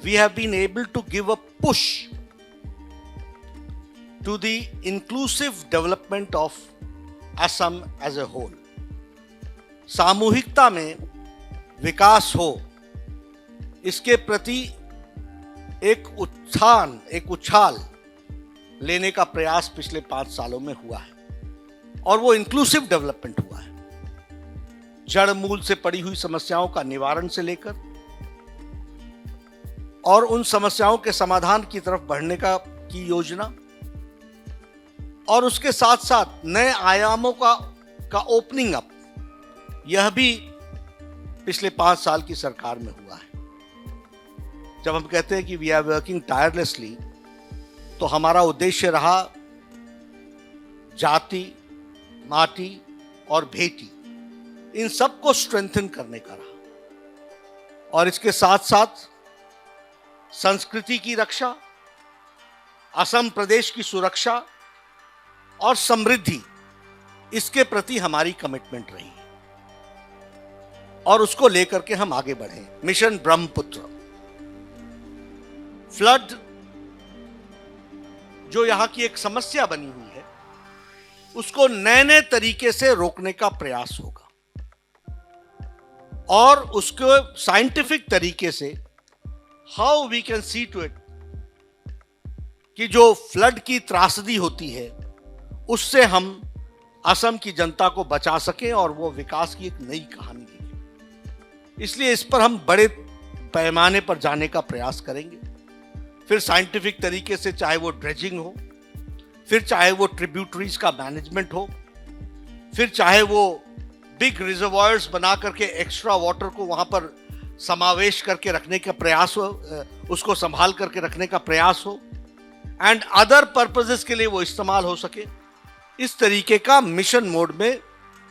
we have been able to give a push to the inclusive development of Assam as a whole. सामूहिकता में विकास हो, इसके प्रति एक उत्थान, एक उछाल लेने का प्रयास पिछले 5 सालों में हुआ है और वो इंक्लूसिव डेवलपमेंट हुआ है। जड़ मूल से पड़ी हुई समस्याओं का निवारण से लेकर और उन समस्याओं के समाधान की तरफ बढ़ने की योजना और उसके साथ साथ नए आयामों का ओपनिंग अप, यह भी पिछले 5 साल की सरकार में हुआ है। जब हम कहते हैं कि वी आर वर्किंग टायरलेसली, तो हमारा उद्देश्य रहा जाति, माटी और बेटी, इन सबको स्ट्रेंथन करने का रहा और इसके साथ साथ संस्कृति की रक्षा, असम प्रदेश की सुरक्षा और समृद्धि, इसके प्रति हमारी कमिटमेंट रही है और उसको लेकर के हम आगे बढ़े। मिशन ब्रह्मपुत्र, फ्लड जो यहां की एक समस्या बनी हुई है, उसको नए नए तरीके से रोकने का प्रयास होगा और उसको साइंटिफिक तरीके से how we can see to it कि जो फ्लड की त्रासदी होती है उससे हम असम की जनता को बचा सकें और वो विकास की एक नई कहानी लिखें। इसलिए इस पर हम बड़े पैमाने पर जाने का प्रयास करेंगे। फिर साइंटिफिक तरीके से, चाहे वो ड्रेजिंग हो, फिर चाहे वो ट्रिब्यूटरीज का मैनेजमेंट हो, फिर चाहे वो बिग रिजर्वायर्स बना करके एक्स्ट्रा वाटर को वहां पर समावेश करके रखने का प्रयास हो, उसको संभाल करके रखने का प्रयास हो एंड अदर पर्पसेस के लिए वो इस्तेमाल हो सके। इस तरीके का मिशन मोड में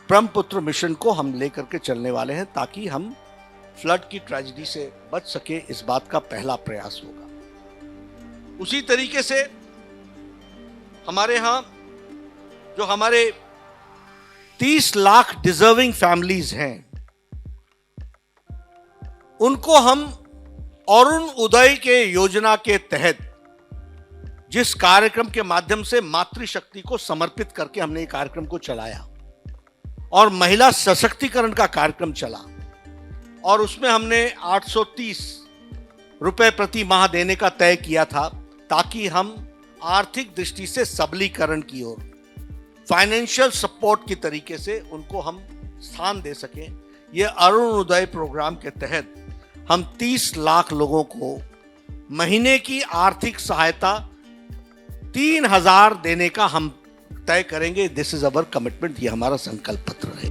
ब्रह्मपुत्र मिशन को हम लेकर के चलने वाले हैं ताकि हम फ्लड की ट्रेजेडी से बच सके। इस बात का पहला प्रयास होगा। उसी तरीके से हमारे यहां जो हमारे 30 लाख डिजर्विंग फैमिलीज हैं, उनको हम अरुण उदय के योजना के तहत जिस कार्यक्रम के माध्यम से मातृशक्ति को समर्पित करके हमने ये कार्यक्रम को चलाया और महिला सशक्तिकरण का कार्यक्रम चला और उसमें हमने 830 रुपए प्रति माह देने का तय किया था ताकि हम आर्थिक दृष्टि से सबलीकरण की ओर, फाइनेंशियल सपोर्ट की तरीके से उनको हम स्थान दे सकें। ये अरुण उदय प्रोग्राम के तहत हम 30 लाख लोगों को महीने की आर्थिक सहायता 3000 देने का हम तय करेंगे। दिस इज अवर कमिटमेंट, ये हमारा संकल्प पत्र है।